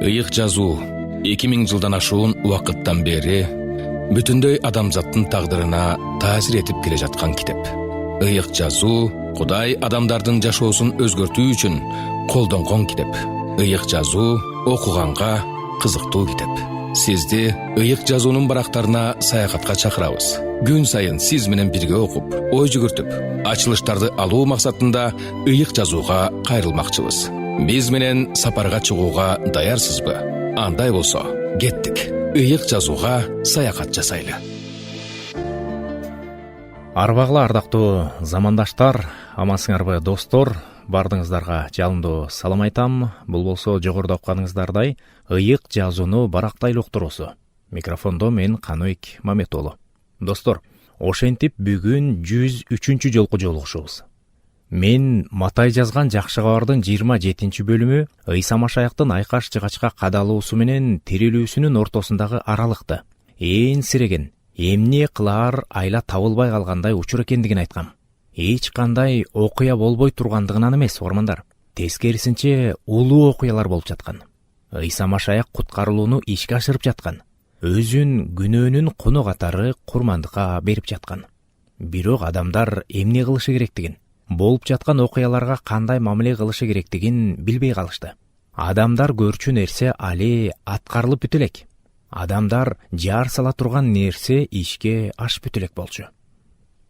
Ыйык жазуу 2000 жылдан ашуун убакыттан бери бүтүндөй адамзаттын тагдырына таасир этип келе жаткан китеп. Ыйык жазуу Кудай адамдардын жашоосун өзгөртүү үчүн колдонгон китеп. Ыйык жазуу окуганга кызыктуу китеп. Сизди ыйык жазуунун барактарына саякатка чакырабыз. Күн сайын сиз менен бирге окуп, ой жүгүртүп, ачылыштарды алуу максатында ыйык жазууга кайрылмакчыбыз. Биз менен сапарга чыгууга даярсызбы? Андай болсо, кеттик. Ыйык жазууга саякат жасайлы. Арбагыла ардактуу замандаштар, амансыңарбы достор, бардыңыздарга жалындуу салам айтам. Бул болсо жогоруда окуганыңыздардай ыйык жазууну барактайлы уктуруусу. Микрофондо мен Каныбек Маметоолу. Достор, ошентип бүгүн 103-чү жолку жолугушубуз. Мен Матай жазган жакшы кабардын 27-чи бөлүмү Ыйса Машаяктын айкаш жыгачка кадалуусу менен тирилүүсүнүн ортосундагы аралыкты ээн сиреген, эмне кылаар айла табылбай калгандай учур экендигин айткам. Эч кандай окуя болбой тургандыгынан эмес, угармандар. Тескерисинче улуу окуялар болуп жаткан. Ыйса Машаяк куткарылууну ишке ашырып жаткан. Өзүн күнөөнүн куну катары курмандыкка берип жаткан. Бирок адамдар эмне кылышы керектигин, болуп жаткан окуяларга кандай мамиле кылышы керектигин билбей калышты. Адамдар көрчү нерсе али аткарылып бүтө элек. Адамдар жар сала турган нерсе ишке ашып бүтө элек болчу.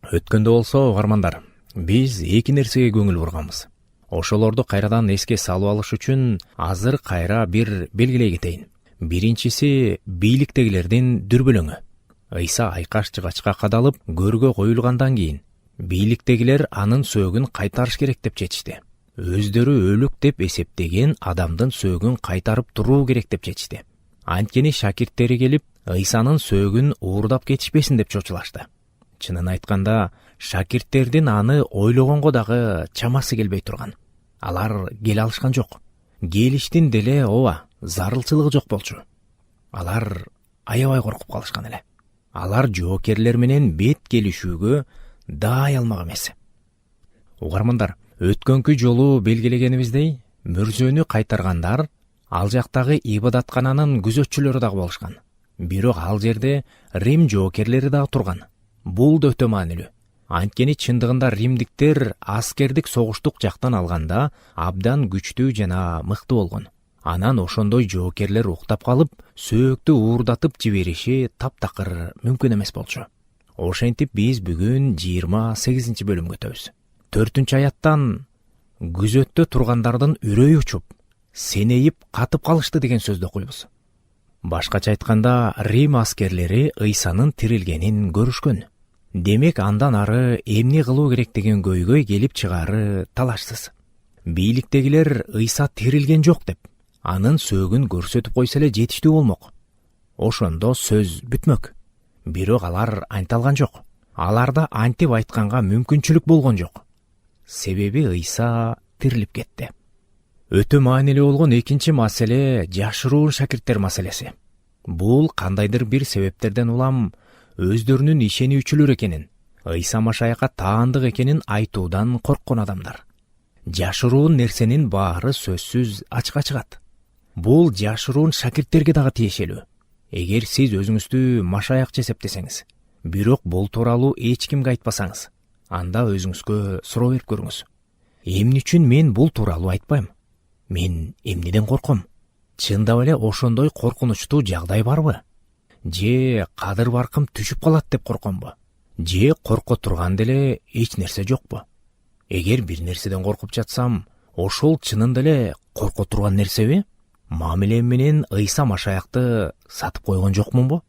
Өткөндө болсо, угармандар, биз эки нерсеге көңүл бурганбыз. Ошолорду кайрадан эске салып алыш үчүн азыр кайра бир белгилей кетейин. Биринчиси бийликтегилердин дүрбөлөңү. Ыйса айкаш жыгачка кадалып көргө коюлгандан кийин бийликтегилер анын сөөгүн кайтарыш керек деп чечишти. Өздөрү өлүк деп эсептеген адамдын сөөгүн кайтарып туруу керек деп чечишти. Анткени шакирттери келип, Ыйсанын сөөгүн уурдап кетишпесин деп чочулашты. Чынын айтканда, шакирттердин аны ойлогонго дагы чамасы келбей турган. Алар келе алышкан жок. Келиштин деле зарылчылыгы жок болчу. Алар аябай коркуп калышкан эле. Алар жоокерлер менен бет келишүүгө даай алмак эмес. Угармандар, өткөнкү жолу белгилегенибиздей, мүрзөнү кайтаргандар ал жактагы ибадаткананын күзөтчүлөрү дагы болушкан. Бирок ал жерде Рим жоокерлери дагы турган. Бул да өтө маанилүү. Анткени чындыгында римдиктер аскердик согуштук жактан алганда абдан күчтүү жана мыкты болгон. Анан ошондой жоокерлер уктап калып, сөөктү уурдатып жибериши таптакыр мүмкүн эмес болчу. Ошентип биз бүгүн 28-чи бөлүмгө өтөбүз. 4-аяттан күзөттө тургандардын үрөйү учуп, сенейип катып калышты деген сөздү окуйбуз. Башкача айтканда, Рим аскерлери Ыйсанын тирилгенин көрүшкөн. Демек, андан ары эмне кылуу керектигин көйгөй келип чыгаары талашсыз. Бийликтегилер Ыйса тирилген жок деп, анын сөөгүн көрсөтүп койсо эле жетиштүү болмок. Ошондо сөз бүтмөк. Бирок алар анталган жок. Аларда антип айтканга мүмкүнчүлүк болгон жок. Себеби Ыйса тирилип кетти. Өтө маанилүү болгон экинчи маселе жашыруун шакирттер маселеси. Бул кандайдыр бир себептерден улам өздөрүнүн ишенүүчүлөр экенин, Ыйса Машаякка таандык экенин айтуудан корккон адамдар. Жашыруун нерсенин баары сөзсүз ачыкка чыгат. Бул жашыруун шакирттерге дагы тиешелүү. Эгер сиз өзүңүздү Машаякчы эсептесеңиз, бирок бул тууралуу эч кимге айтпасаңыз, анда өзүңүзгө суроо берип көрүңүз. Эмне үчүн мен бул тууралуу айтпайм? Мен эмнеден корком? Чындап эле ошондой коркунучтуу жагдай барбы? Же кадыр баркым түшүп калат деп коркомбу? Же корко турган деле эч нерсе жокпу? Эгер бир нерседен коркуп жатсам, ошол чынында эле корко турган нерсеби? Мамилем менен Ыйса Машаякты сатып койгон жокмунбу?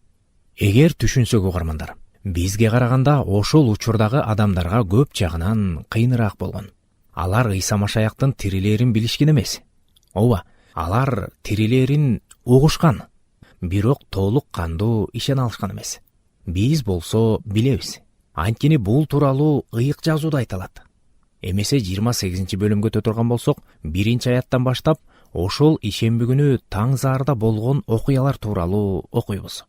Эгер түшүнсөк, угармандар, бизге караганда ошол учурдагы адамдарга көп жагынан кыйыныраак болгон. Алар Ыйса Машаяктын тирилерин билишкен эмес. Алар тирилерин угушкан, бирок толук кандуу ишене алышкан эмес. Биз болсо билебиз. Анткени бул тууралуу ыйык жазууда айтылат. Эмесе 28-чи бөлүмгө өтө турган болсок, 1-аяттан баштап ошол ишемби күнү таң заарда болгон окуялар тууралуу окуйбуз.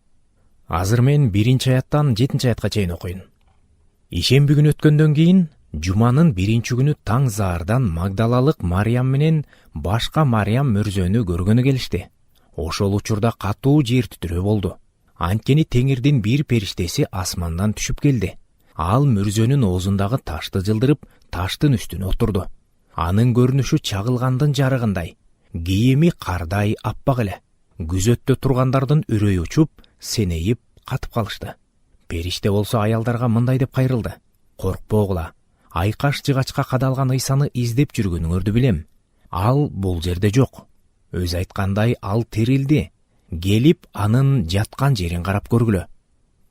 Азыр мен 1-аяттан 7-аятка чейин окуйн. Ишемби күнү өткөндөн кийин Жуманын 1-чү күнү таң заардан Магдалалык Мариям менен башка Мариям мөрзөнү көргөнү келишти. Ошол учурда катуу жер титирөө болду. Анткени Теңирдин бир периштеси асмандан түшүп келди. Ал мүрзөнүн оозундагы ташты жылдырып, таштын үстүнө отурду. Анын көрүнүшү чагылгандын жарыгындай, кийими кардай аппак эле. Күзөттө тургандардын үрөйү учуп, сенейип катып калышты. Периште болсо аялдарга мындай деп кайрылды: коркпогула, айкаш жыгачка кадалган ыйсаны издеп жүргөнүңөрдү билем. Ал бул жерде жок. Өз айткандай, ал тирилди. Келип анын жаткан жерин карап көргүлө.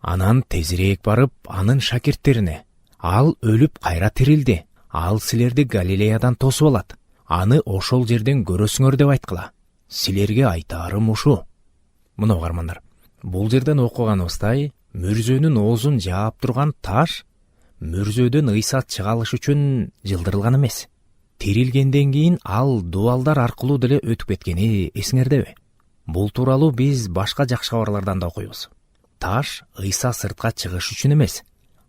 Анан тезирээк барып, анын шакирттерине: ал өлүп кайра тирилди. Ал силерди Галилеядан тосуп алат. Аны ошол жерден көрөсүңөр деп айткыла. Силерге айтаарым ушу. Мына угармандар, бул жерден окуганыбыздай, мүрзөнүн оозун жаап турган таш мүрзөдөн ыйса чыга алыш үчүн жылдырылган эмес. Тирилгенден кийин ал дубалдар аркылуу деле өтүп кеткени эсиңердеби? Бул тууралуу биз башка жакшы кабарлардан да окуйбуз. Таш ыйса сыртка чыгыш үчүн эмес,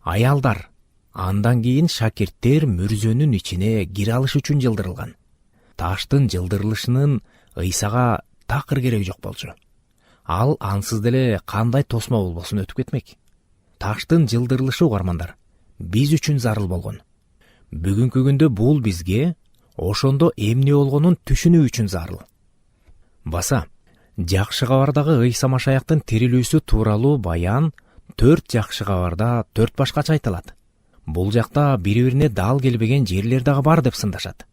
аялдар, андан кийин шакирттер мүрзөнүн ичине кире алыш үчүн жылдырылган. Таштын жылдырылышынын ыйсага такыр кереги жок болчу. Ал ансыз деле кандай тосмо болбосун өтүп кетмек. Таштын жылдырылышы, угармандар, биз үчүн зарыл болгон. Бүгүнкү күндө бул бизге ошондо эмне болгонун түшүнүү үчүн зарыл. Баса, жакшы кабардагы Ыйса Машаяктын тирилүүсү тууралуу баян 4 жакшы кабарда 4 башкача айтылат. Бул жакта бири-бирине дал келбеген жерлер дагы бар деп сындашат.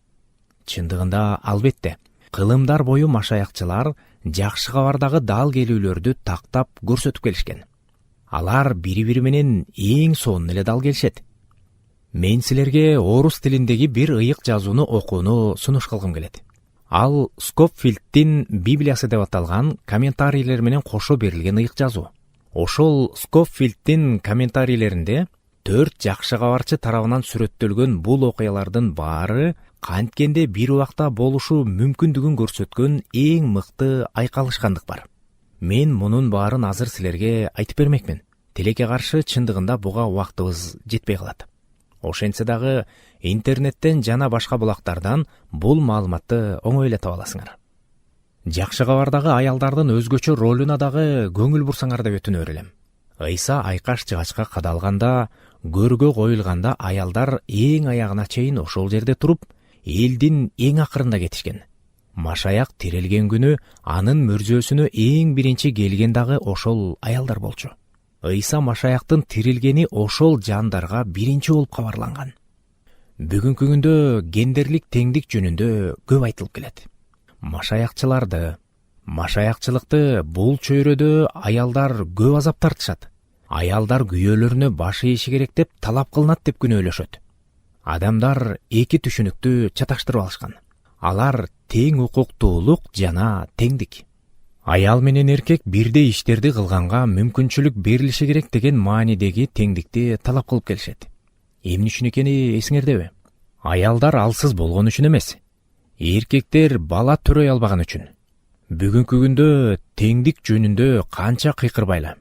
Чындыгында, албетте, кылымдар бою машаякчылар жакшы кабардагы дал келүүлөрдү тактап көрсөтүп келишкен. Алар бири-бири менен эң сонун эле дал келишет. Мен силерге орус тилиндеги бир ыйык жазууну окууну сунуш кылгым келет. Ал Скоффилдтин Библиясы деп аталган комментарийлер менен кошо берилген ыйык жазуу. Ошол Скоффилдтин комментарийлеринде 4 жакшы кабарчы тарабынан сүрөттөлгөн бул окуялардын баары канткенде бир убакта болушу мүмкүндүгүн көрсөткөн эң мыкты айкалышкандык бар. Мен мунун баарын азыр силерге айтып бермекмин. Тилекке каршы чындыгында буга убактыбыз жетпей калат. Ошентсе дагы интернеттен жана башка булактардан бул маалыматты оңой эле таба аласыңар. Жакшы кабардагы аялдардын өзгөчө ролуна дагы көңүл бурсаңар деп өтүнө берелем. Ыйса айкаш жыгачка кадалганда, көргө коюлганда аялдар эң аягына чейин ошол жерде туруп, элдин эң акырында кетишкен. Машаяк тирилген күнү анын мүрзөсүнө эң биринчи келген дагы ошол аялдар болчу. Ыйса Машаяктын тирилгени ошол жандарга биринчи болуп кабарланган. Бүгүнкү күндө гендерлик теңдик жөнүндө көп айтылып келет. Машаякчылыкты бул чөйрөдө аялдар көп азап тартышат. Аялдар күйөөлөрүнө баш ийиши керек деп талап кылынат деп күнөөлөшөт. Адамдар эки түшүнүктү чаташтырып алышкан. Алар тең укуктуулук жана теңдик. Аял менен эркек бирдей иштерди кылганга мүмкүнчүлүк берилиши керек деген маанидеги теңдикти талап кылып келишет. Эмне үчүн экени эсиңердеби? Аялдар алсыз болгон үчүн эмес, эркектер бала төрөй албаган үчүн. Бүгүнкү күндө теңдик жөнүндө канча кыйкырбайлы.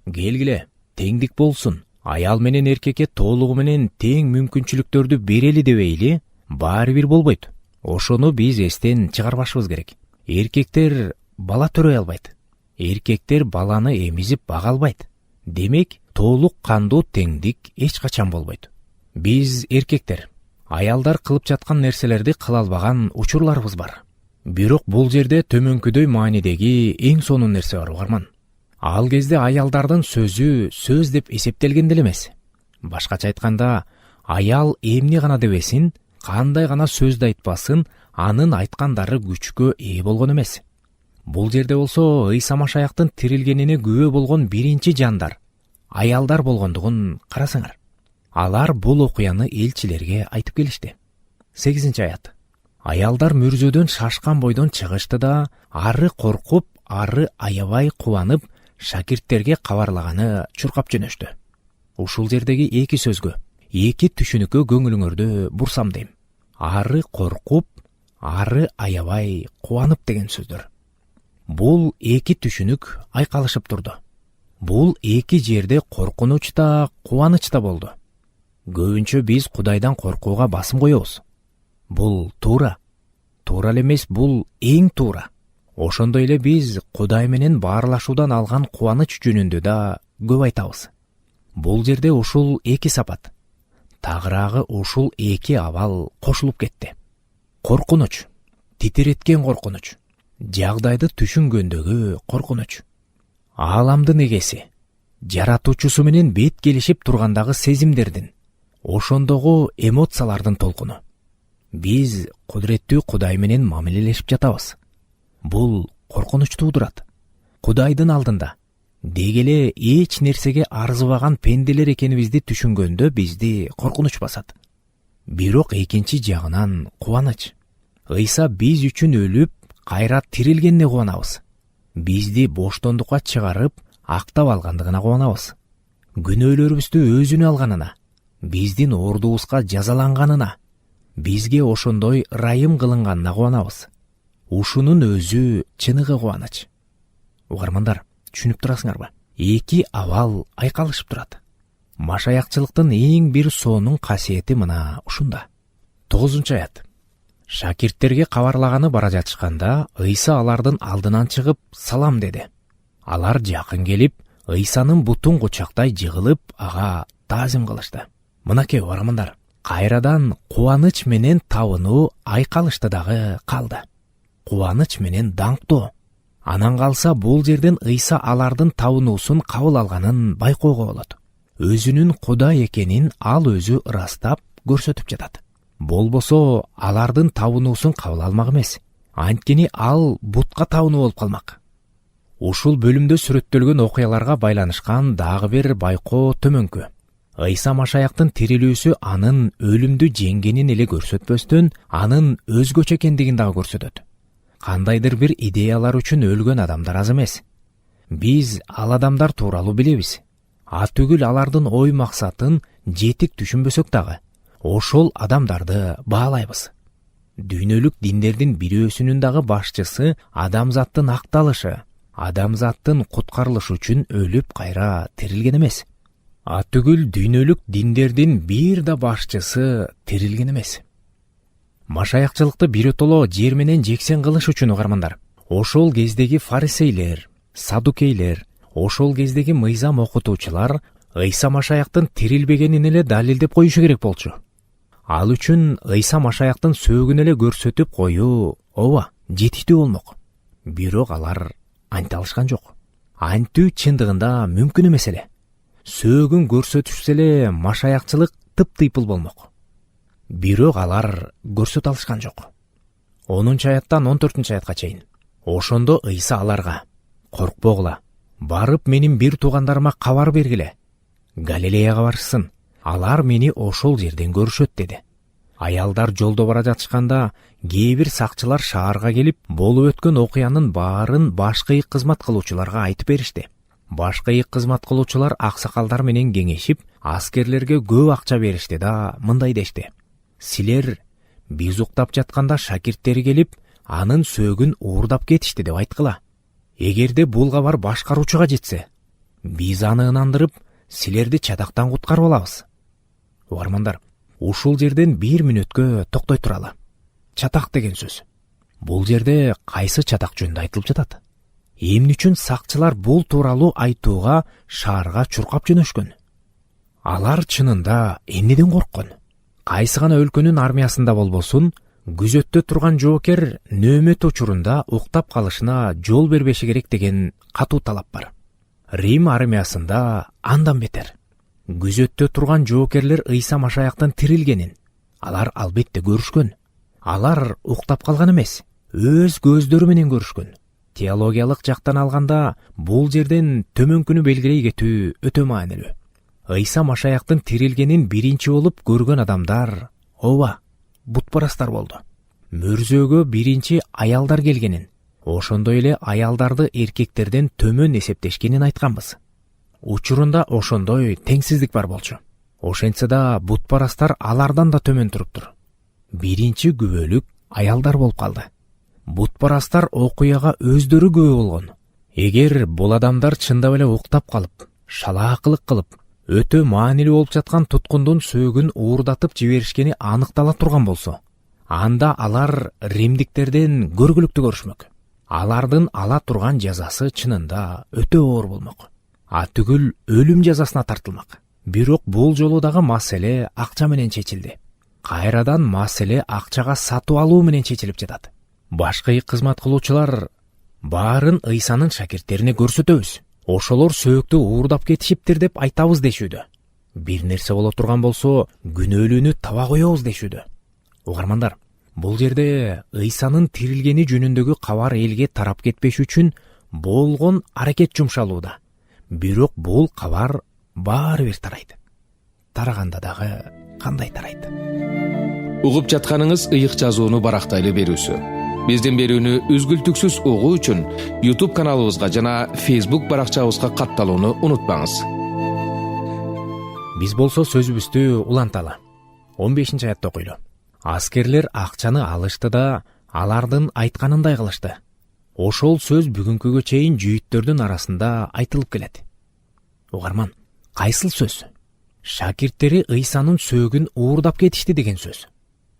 Келгиле, теңдик болсун. Аял менен эркекке толугу менен тең мүмкүнчүлүктөрдү берели дебейли, баары бир болбойт. Ошону биз эстен чыгарбашыбыз керек. Эркектер бала төрөй албайт. Эркектер баланы эмизип бага албайт. Демек, толук кандуу теңдик эч качан болбойт. Биз эркектер, аялдар кылып жаткан нерселерди кыла албаган учурларыбыз бар. Бирок бул жерде төмөнкүдөй маанидеги эң сонун нерсе бар, угарман. Ал кезде аялдардын сөзү сөз деп эсептелген деле эмес. Башкача айтканда, аял эмне гана дебесин, кандай гана сөздү айтпасын, анын айткандары күчкө ээ болгон эмес. Бул жерде болсо Ыйса Машаяктын тирилгенине күбө болгон биринчи жандар аялдар болгондугун карасаңар. Алар бул окуяны элчилерге айтып келишти. 8-аят. Аялдар мүрзөдөн шашкан бойдон чыгышты да, ары коркуп, ары аябай кубанып, шакирттерге кабарлаганы чуркап жөнөштү. Ушул жердеги эки сөзгө, эки түшүнүккө көңүлүңөрдү бурсам дейм. Ары коркуп, ары аябай кубанып деген сөздөр. Бул эки түшүнүк айкалышып турду. Бул эки жерде коркунуч да, кубаныч да болду. Көбүнчө биз Кудайдан коркууга басым коебуз. Бул туура. Туура эле эмес, бул эң туура. Ошондой эле биз Кудай менен баарлашуудан алган кубаныч жөнүндө да көп айтабыз. Бул жерде ушул эки сапат, тагыраагы ушул эки абал кошулуп кетти. Коркунуч, титиреткен коркунуч, жагдайды түшүнгөндөгү коркунуч. Ааламдын эгеси, жаратуучусу менен бет келишип тургандагы сезимдердин, ошондогу эмоциялардын толкуну. Биз кудуреттүү Кудай менен мамилелешип жатабыз. Бул коркунуч туудурат. Кудайдын алдында дегеле эч нерсеге арзыбаган пенделер экенибизди түшүнгөндө бизди коркунуч басат. Бирок экинчи жагынан кубаныч. Ыйса биз үчүн өлүп, кайра тирилгенине кубанабыз. Бизди боштондукка чыгарып, актап алгандыгына кубанабыз. Күнөөлөрүбүздү өзүнө алганына, биздин ордубузга жазаланганына, бизге ошондой ырайым кылынганына кубанабыз. Ушунун өзү чыныгы кубаныч. Угармандар, түшүнүп турасыңарбы? Эки абал айкалышып турат. Машаякчылыктын эң бир сонун касиети мына ушунда. 9-аят. Шакирттерге кабарлаганы бара жатышканда, Ыйса алардын алдынан чыгып салам деди. Алар жакын келип, Ыйсанын бутун кучактай жыгылып, ага таазим кылышты. Мынакей угармандар, кайрадан кубаныч менен табынуу айкалышты дагы калды. Кубаныч менен даңктоо. Анан калса бул жерден Ыйса алардын табынуусун кабыл алганын байкоого болот. Өзүнүн Кудай экенин ал өзү ырастап көрсөтүп жатат. Болбосо алардын табынуусун кабыл алмак эмес. Анткени ал бутка табынуу болуп калмак. Ушул бөлүмдө сүрөттөлгөн окуяларга байланышкан дагы бир байкоо төмөнкү. Ыйса Машаяктын тирилүүсү анын өлүмдү жеңгенин эле көрсөтпөстөн, анын өзгөчө экендигин дагы көрсөтөт. Кандайдыр бир идеялар үчүн өлгөн адамдар аз эмес. Биз ал адамдар тууралуу билебиз. Түгүл алардын ой максатын жетик түшүнбөсөк дагы, ошол адамдарды баалайбыз. Дүйнөлүк диндердин бирөөсүнүн дагы башчысы адамзаттын акталышы, адамзаттын куткарылышы үчүн өлүп кайра тирилген эмес. Түгүл дүйнөлүк диндердин бир да башчысы тирилген эмес. Машаякчылыкты биротоло жер менен жексен кылыш үчүн угармандар, ошол кездеги фарисейлер, садукейлер, ошол кездеги мыйзам окутуучулар Ыйса Машаяктын тирилбегенин эле далилдеп коюшу керек болчу. Ал үчүн Ыйса Машаяктын сөөгүн эле көрсөтүп коюу жетиштүү болмок. Бирок алар анте алышкан жок. Антүү чындыгында мүмкүн эмес эле. Сөөгүн көрсөтүшсө эле машаякчылык тыптыйпыл болмок. Бирок алар көрсөтө алышкан жок. 10-аяттан 14-аятка чейин. Ошондо Ыйса аларга: "Коркпогула, барып менин бир туугандарыма кабар бергиле. Галилеяга барышсын. Алар мени ошол жерден көрүшөт" деди. Аялдар жолдо бара жатышканда, кээ бир сакчылар шаарга келип, болуп өткөн окуянын баарын башкы ыйык кызмат кылуучуларга айтып беришти. Башкы ыйык кызмат кылуучулар аксакалдар менен кеңешип, аскерлерге көп акча беришти да мындай дешти: "Силер биз уктап жатканда шакирттери келип, анын сөөгүн уурдап кетишти деп айткыла. Эгерде бул кабар башкаруучуга жетсе, биз аны ынандырып, силерди чатактан куткарып алабыз." Угармандар, ушул жерден 1 мүнөткө токтой туралы. Чатак деген сөз. Бул жерде кайсы чатак жөнүндө айтылып жатат? Эмне үчүн сакчылар бул тууралуу айтууга шаарга чуркап жөнөшкөн? Алар чынында эмнеден корккон? Кайсы гана өлкөнүн армиясында болбосун, күзөттө турган жоокер нөөмөт учурунда уктап калышына жол бербеши керек деген катуу талап бар. Рим армиясында андан бетер. Күзөттө турган жоокерлер Ыйса Машаяктын тирилгенин алар албетте көрүшкөн. Алар уктап калган эмес, өз көздөрү менен көрүшкөн. Теологиялык жактан алганда бул жерден төмөнкүнү белгилей кетүү өтө маанилүү. Ыйса Машаяктын тирилгенин биринчи болуп көргөн адамдар бутпарастар болду. Мөрзөөгө биринчи аялдар келгенин, ошондой эле аялдарды эркектерден төмөн эсептешкенин айтканбыз. Учурунда ошондой теңсиздик бар болчу. Ошентсе да бутпарастар алардан да төмөн туруптур. Биринчи күбөлүк аялдар болуп калды. Бутпарастар окуяга өздөрү күбө болгон. Эгер бул адамдар чындап эле уктап калып, шалаакылык кылып, өтө маанилүү болуп жаткан туткундун сөөгүн уурдатып жиберишкени аныктала турган болсо, анда алар римдиктерден көргүлүктү көрүшмөк. алардын ала турган жазасы чынында өтө оор болмок. Түгүл өлүм жазасына тартылмак. Бирок бул жолу дагы маселе акча менен чечилди. Кайрадан маселе акчага сатып алуу менен чечилип жатат. Башкы кызмат кылуучулар баарын Ыйсанын шакирттерине көрсөтөбүз. Ошолор сөөктү уурдап кетишиптир деп айтабыз дешүүдө. Бир нерсе боло турган болсо, күнөөлүүнү таба коебуз дешүүдө. Угармандар, бул жерде Ыйсанын тирилгени жөнүндөгү кабар элге тарап кетпеш үчүн болгон аракет жумшалууда. Бирок бул кабар баары бир тарайт. Тараганда дагы кандай тарайт? Угуп жатканыңыз ыйык жазууну барактайлы берүүсү. Биздин берүүнү үзгүлтүксүз угуу үчүн YouTube каналыбызга жана Facebook баракчабызга катталууну унутпаңыз. Биз болсо сөзүбүздү уланталы. 15-аятта окуйлу. Аскерлер акчаны алышты да, алардын айтканындай кылышты. Ошол сөз бүгүнкүгө чейин жүйүттөрдүн арасында айтылып келет. Угарман, кайсыл сөз? Шакирттери Ыйсанын сөөгүн уурдап кетишти деген сөз.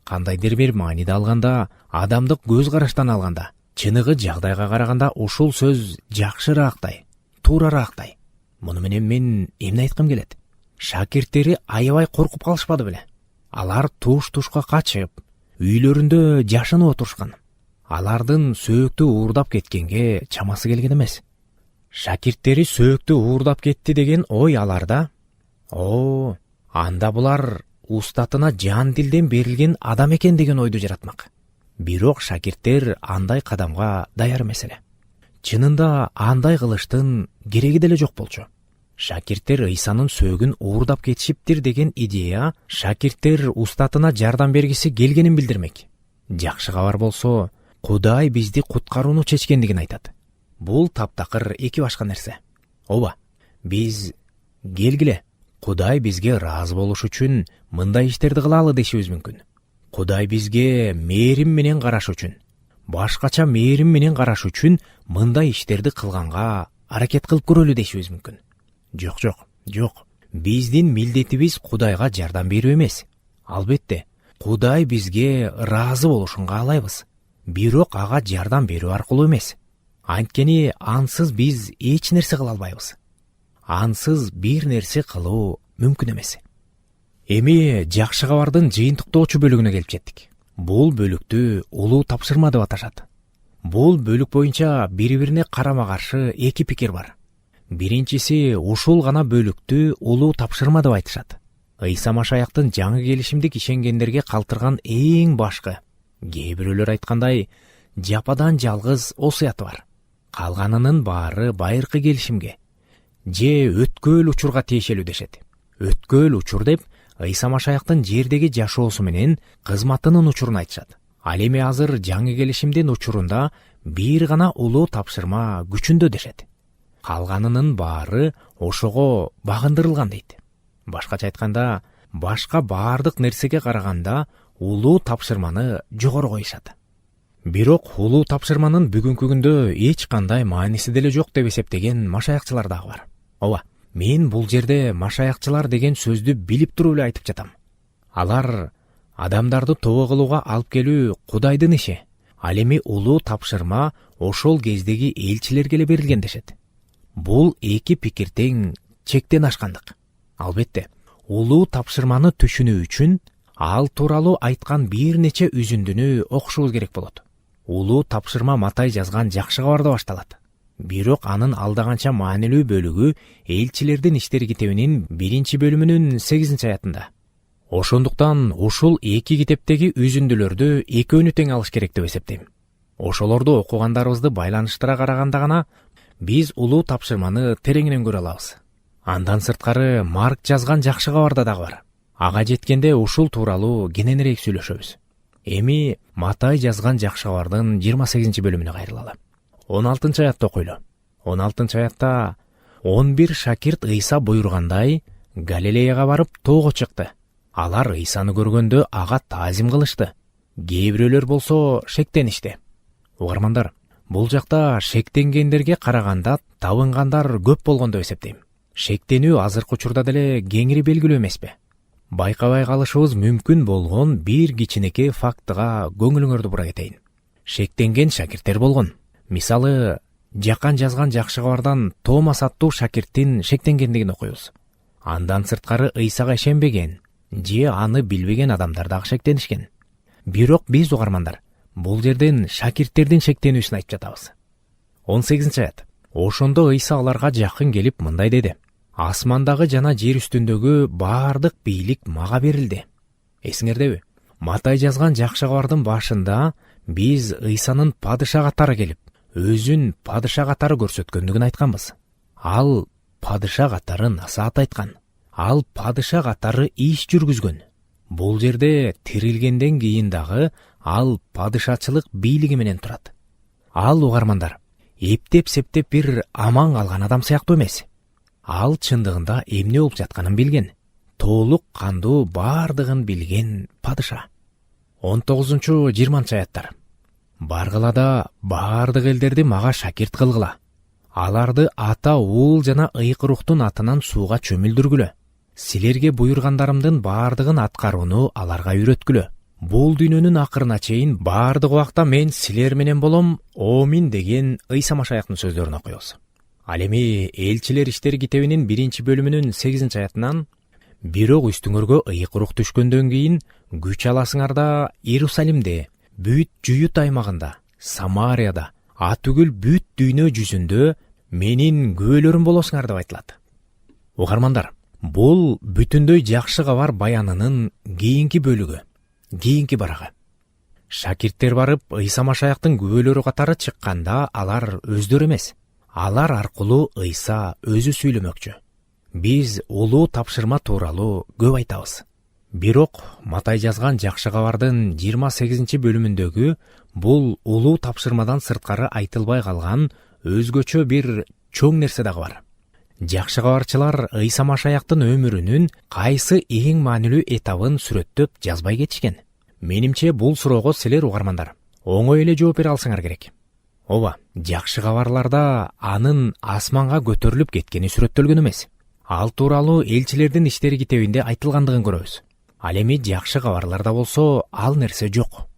Кандайдыр бир мааниде алганда, адамдык көз караштан алганда, чыныгы жагдайга караганда ушул сөз жакшыраактай, туурараактай. Муну менен мен эмне айткым келет? Шакирттери аябай коркуп калышпады беле? Алар туш-тушка качып, үйлөрүндө жашынып отурушкан. Алардын сөөктү уурдап кеткенге чамасы келген эмес. Шакирттери сөөктү уурдап кетти деген ой аларда. Анда булар устатына жан дилден берилген адам экен деген ойду жаратмак. Бирок шакирттер андай кадамга даяр эмес эле. Чынында андай кылыштын кереги деле жок болчу. Шакирттер Ыйсанын сөөгүн уурдап кетишиптир деген идея шакирттер устатына жардам бергиси келгенин билдирмек. Жакшы кабар болсо, Кудай бизди куткарууну чечкендигин айтат. Бул таптакыр эки башка нерсе. Ооба, биз келгиле, Кудай бизге ыраазы болуш үчүн мындай иштерди кылалы дешибиз мүмкүн. Кудай бизге мээрим менен караш үчүн, башкача мээрим менен караш үчүн мындай иштерди кылганга аракет кылып көрөлү дешибиз мүмкүн. Жок. Биздин милдетибиз Кудайга жардам берүү эмес. Албетте, Кудай бизге ыраазы болушун каалайбыз. Бирок ага жардам берүү аркылуу эмес. Анткени ансыз биз эч нерсе кыла албайбыз. Ансыз бир нерсе кылуу мүмкүн эмес. Эми жакшы кабардын жыйынтыктоочу бөлүгүнө келип жеттик. Бул бөлүктү улуу тапшырма деп аташат. Бул бөлүк боюнча бири-бирине карама-каршы эки пикир бар. Биринчиси, ушул гана бөлүктү улуу тапшырма деп айтышат. Ыйса Машаяктын жаңы келишимдик ишенгендерге калтырган эң башкы, кээ бирөөлөр айткандай, жападан жалгыз осуяты бар. Калганынын баары байыркы келишимге же өткөл учурга тиешелүү дешет. Өткөл учур деп Ыйса Машаяктын жердеги жашоосу менен кызматынын учурун айтышат. Ал эми азыр жаңы келишимдин учурунда бир гана улуу тапшырма күчүндө дешет. Калганынын баары ошого багындырылган дейт. Башкача айтканда, башка баардык нерсеге караганда улуу тапшырманы жогору коюшат. Бирок улуу тапшырманын бүгүнкү күндө эч кандай мааниси деле жок деп эсептеген машаякчылар дагы бар. Ооба, мен бул жерде машаякчылар деген сөздү билип туруп эле айтып жатам. Алар адамдарды тобо кылууга алып келүү Кудайдын иши. Ал эми улуу тапшырма ошол кездеги элчилерге эле берилген дешет. Бул эки пикир тең чектен ашкандык. Албетте, улуу тапшырманы түшүнүү үчүн ал тууралуу айткан бир нече үзүндүнү окушубуз керек болот. Улуу тапшырма Матай жазган жакшы кабарда башталат. Бирок анын алдаганча маанилүү бөлүгү элчилердин иштери китебинин 1-бөлүмүнүн 8-аятында. Ошондуктан ушул эки китептеги үзүндүлөрдү экөөнү тең алыш керек деп эсептейм. Ошолорду окугандарыбызды байланыштыра караганда гана биз улуу тапшырманы тереңинен көрө алабыз. Андан сырткары Марк жазган жакшы кабарда дагы бар. Ага жеткенде ушул тууралуу кененирээк сүйлөшөбүз. Эми Матай жазган жакшы кабардын 28-бөлүмүнө кайрылалы. 16-аятты окуйлу. 16-аятта 11 шакирт Ыйса буйругандай Галилеяга барып тоого чыкты. Алар Ыйсаны көргөндө ага таазим кылышты. Кээ бирөөлөр болсо шектеништи. Угармандар, бул жакта шектенгендерге караганда табынгандар көп болгон деп эсептейм. Шектенүү азыркы учурда деле кеңири белгилүү эмеспи? Байкабай калышыбыз мүмкүн болгон бир кичинекей фактыга көңүлүңөрдү бура кетейин. Шектенген шакирттер болгон. Мисалы, жакан жазган жакшы кабардан Томас аттуу шакирттин шектенгендигин окуйбуз. Андан сырткары Ыйсага ишенбеген же аны билбеген адамдар дагы шектенишкен. Бирок биз угармандар бул жерден шакирттердин шектенүүсүн айтып жатабыз. 18-аят. Ошондо Ыйса аларга жакын келип мындай деди: Асмандагы жана жер үстүндөгү баардык бийлик мага берилди. Эсиңердеби? Матай жазган жакшы кабардын башында биз Ыйсанын падыша катары келип, өзүн падыша катары көрсөткөндүгүн айтканбыз. Ал падыша катары насаат айткан. Ал падыша катары иш жүргүзгөн. Бул жерде тирилгенден кийин дагы ал падышачылык бийлиги менен турат. Ал угармандар, эптеп-септеп бир аман калган адам сыяктуу эмес. Ал чындыгында эмне болуп жатканын билген, толук кандуу бардыгын билген падыша. 19-20 аяттар. Баргыла да бардык элдерди мага шакирт кылгыла. Аларды ата, уул жана ыйык рухтун атынан сууга чөмүлдүргүлө. Силерге буйругандарымдын бардыгын аткарууну аларга үйрөткүлө. Бул дүйнөнүн акырына чейин бардык убакта мен силер менен болом, омин деген Ыйса Машаяктын сөздөрүн окуйбуз. Ал эми Элчилер иштери китебинин 1-бөлүмүнүн 8-аятынан: бирок үстүңөргө ыйык рух түшкөндөн кийин күч аласыңар да Иерусалимде, бүт Жүйүт аймагында, Самарияда, атүгүл бүт дүйнө жүзүндө менин күбөлөрүм болосуңар деп айтылат. Угармандар, бул бүтүндөй жакшы кабар баянынын кийинки бөлүгү, кийинки барагы. Шакирттер барып Ыйса Машаяктын күбөлөрү катары чыкканда алар өздөрү эмес, алар аркылуу Ыйса өзү сүйлөмөкчү. Биз улуу тапшырма тууралуу көп айтабыз. Бирок Матай жазган жакшы кабардын 28-бөлүмүндөгү бул улуу тапшырмадан сырткары айтылбай калган өзгөчө бир чоң нерсе дагы бар. Жакшы кабарчылар Ыйса Машаяктын өмүрүнүн кайсы эң маанилүү этабын сүрөттөп жазбай кетишкен? Менимче бул суроого силер угармандар оңой эле жооп бере алсаңар керек. Ооба, жакшы кабарларда анын асманга көтөрүлүп кеткени сүрөттөлгөн эмес. Ал тууралуу Элчилердин иштери китебинде айтылгандыгын көрөбүз. Ал эми жакшы кабарларда болсо ал нерсе жок.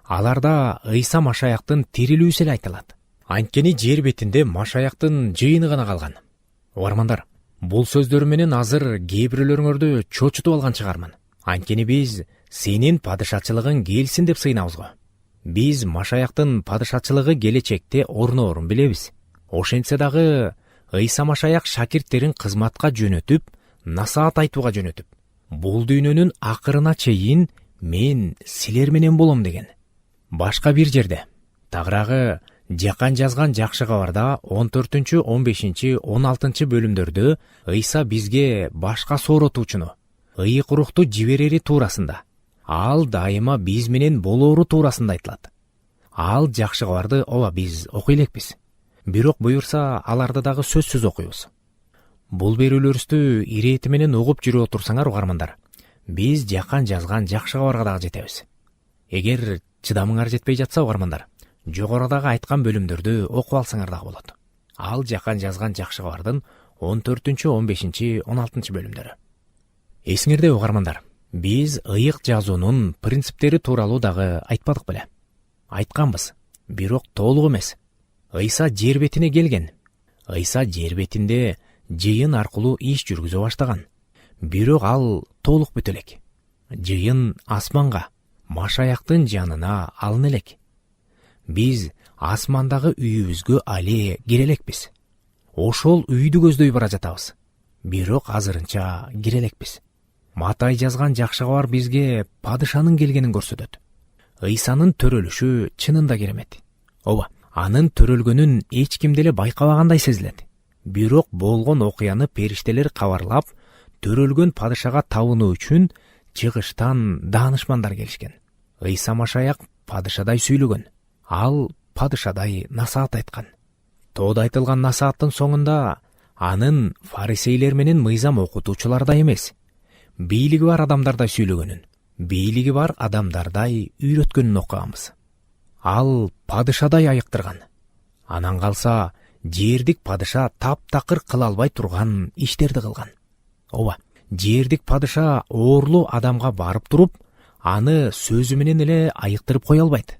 Аларда Ыйса Машаяктын тирилүүсү эле айтылат. Анткени жер бетинде Машаяктын жыйыны гана калган. Угармандар, бул сөздөр менен азыр кээ бирөөлөрүңөрдү чочутуп алган чыгармын. Анткени биз сенин падышачылыгың келсин деп сыйнабыз го. Биз Машаяктын падышачылыгы келечекте орноорун билебиз. Ошентсе дагы Ыйса Машаяк шакирттерин кызматка жөнөтүп, насаат айтууга жөнөтүп, бул дүйнөнүн акырына чейин мен силер менен болом деген. Башка бир жерде, тагыраагы жакан жазган жакшы кабарда 14, 15, 16 бөлүмдөрдө Ыйса бизге башка сооротуучуну, ыйык рухту жиберери туурасында, ал дайыма биз менен болоору туурасында айтылат. Ал жакшы кабарды ооба биз окуй элекпиз. Бирок буюрса аларды дагы сөзсүз окуйбуз. Бул берүүлөрүбүздү ирети менен угуп жүрүп отурсаңар угармандар, биз жакан жазган жакшы кабарга дагы жетебиз. Эгер чыдамыңар жетпей жатса угармандар, жогорудагы айткан бөлүмдөрдү окуп алсаңар дагы болот. Ал жакан жазган жакшы кабардын 14, 15, 16 бөлүмдөрү. Эсиңерде угармандар, биз ыйык жазуунун принциптери тууралуу дагы айтпадык беле? Айтканбыз, бирок толук эмес. Ыйса жер бетине келген. Ыйса жер бетинде жыйын аркылуу иш жүргүзө баштаган. Бирок ал толук бүтө элек. Жыйын асманга, Машаяктын жанына алына элек. Биз асмандагы үйүбүзгө але кире элекпиз. Ошол үйдү көздөй бара жатабыз. Бирок азырынча кире элекпиз. Матай жазган жакшы кабар бизге падышанын келгенин көрсөтөт. Ыйсанын төрөлүшү чынында керемет. Ооба, анын төрөлгөнүн эч ким деле байкабагандай сезилет. Бирок болгон окуяны периштелер кабарлап, төрөлгөн падышага табынуу үчүн чыгыштан даанышмандар келишкен. Ыйса Машаяк падышадай сүйлөгөн. Ал падышадай насаат айткан. Тоодо айтылган насааттын соңунда анын фарисейлер менен мыйзам окутуучулардай эмес, бийлиги бар адамдардай сүйлөгөнүн, бийлиги бар адамдардай үйрөткөнүн окуганбыз. Ал падышадай айыктырган. Анан калса жердик падыша таптакыр кыла албай турган иштерди кылган. Ооба, жердик падыша оорлуу адамга барып туруп, аны сөзү менен эле айыктырып кое албайт.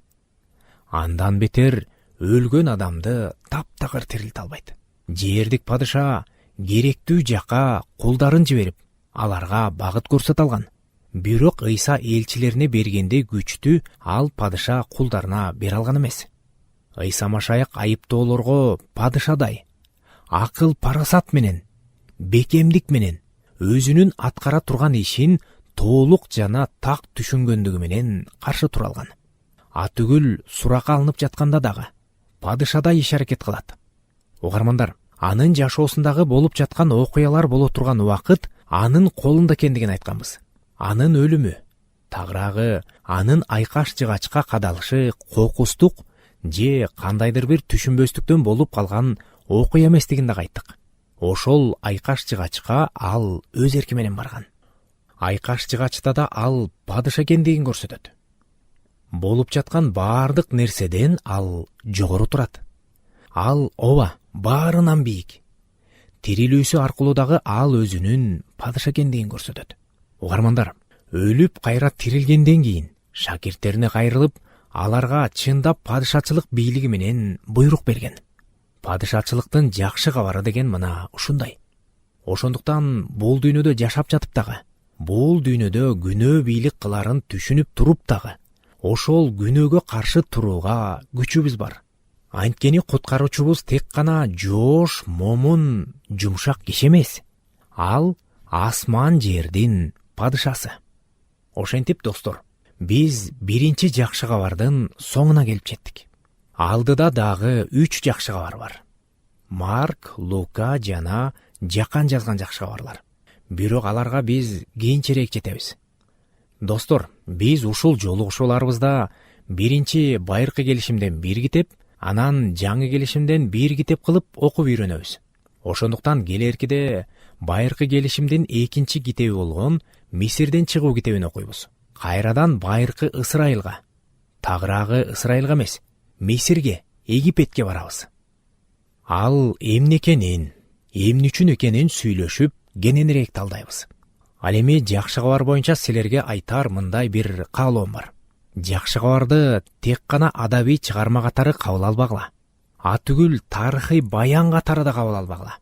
Андан бетер өлгөн адамды таптакыр тирилте албайт. Жердик падыша керектүү жакка кулдарын жиберип, аларга багыт көрсөтө алган. Бирок Ыйса элчилерине бергенде күчтү ал падыша кулдарына бере алган эмес. Ыйса Машаяк айыптоолорго падышадай акыл парасат менен, бекемдик менен өзүнүн аткара турган ишин толук жана так түшүнгөндүгү менен каршы тура алган. Атүгүл суракка алынып жатканда дагы падышадай иш аракет кылат. Угармандар, анын жашоосундагы болуп жаткан окуялар боло турган убакыт анын колунда экендигин айтканбыз. Анын өлүмү, тагыраагы анын айкаш жыгачка кадалышы кокустук же кандайдыр бир түшүнбөстүктөн болуп калган окуя эместигин да айттык. Ошол айкаш жыгачка ал өз эрки менен барган. Айкаш жыгачта да ал падыша экендигин көрсөтөт. Болуп жаткан баардык нерседен ал жогору турат. Ал ооба баарынан бийик. Тирилүүсү аркылуу дагы ал өзүнүн падыша экендигин көрсөтөт. Угармандар, өлүп кайра тирилгенден кийин шакирттерине кайрылып, аларга чындап падышачылык бийлиги менен буйрук берген. Падышачылыктын жакшы кабары деген мына ушундай. Ошондуктан бул дүйнөдө жашап жатып дагы, бул дүйнөдө күнөө бийлик кыларын түшүнүп туруп дагы, ошол күнөөгө каршы турууга күчүбүз бар. Анткени куткаруучубуз тек гана жоош, момун, жумшак киши эмес. Ал асман жердин падышасы. Ошентип, достор, биз биринчи жакшы кабардын соңуна келип жеттик. Алдыда дагы 3 жакшы кабар бар. Марк, Лука жана Жакан жазган жакшы кабарлар. Бирок аларга биз кийинчерээк жетебиз. Достор, биз ушул жолугушууларыбызда биринчи байыркы келишимден 1 китеп, анан жаңы келишимден 1 китеп кылып окуп үйрөнөбүз. Ошондуктан келеркиде байыркы келишимдин 2 китеби болгон Мисирден чыгуу китебин окуйбуз. Кайрадан байыркы Ысрайылга, тагыраагы Ысрайылга эмес, Мисирге, Египетке барабыз. Ал эмне экенин, эмне үчүн экенин сүйлөшүп, кененирээк талдайбыз. Ал эми жакшы кабар боюнча силерге айтар мындай бир каалоом бар. Жакшы кабарды тек гана адабий чыгарма катары кабыл албагыла. Атүгүл тарыхый баян катары да кабыл албагыла.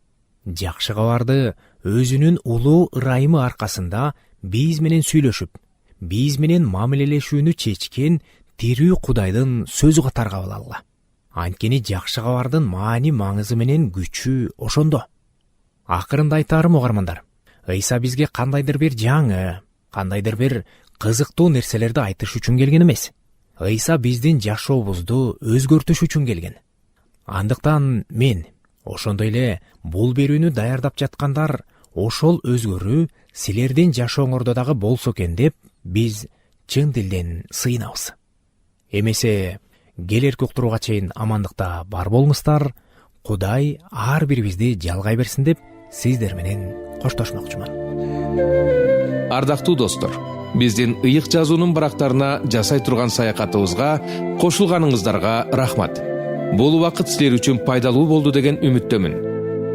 Жакшы кабарды өзүнүн улуу ырайымы аркасында биз менен сүйлөшүп, биз менен мамилелешүүнү чечкен тирүү Кудайдын сөзү катары кабыл алгыла. Анткени жакшы кабардын маани маңызы менен күчү ошондо. Акырында айтарым, угармандар, Ыйса бизге кандайдыр бир жаңы, кандайдыр бир кызыктуу нерселерди айтыш үчүн келген эмес. Ыйса биздин жашообузду өзгөртүш үчүн келген. Андыктан мен, ошондой эле бул берүүнү даярдап жаткандар, ошол өзгөрүү силердин жашооңордо дагы болсо экен деп биз чын дилден сыйынабыз. Эмесе келерки уктурууга чейин амандыкта бар болуңуздар. Кудай ар бирибизди жалгай берсин деп сиздер менен коштошмокчумун. Ардактуу достор, биздин ыйык жазуунун барактарына жасай турган саякатыбызга кошулганыңыздарга рахмат. Бул убакыт силер үчүн пайдалуу болду деген үмүттөмүн.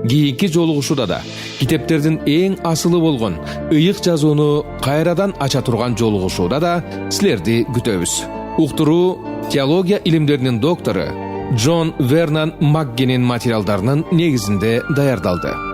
Кийинки жолугушууда да китептердин эң асылы болгон ыйык жазууну кайрадан ача турган жолугушууда да силерди күтөбүз. Уктуруу теология илимдеринин доктору Джон Вернан Макгенин материалдарынын негизинде даярдалды.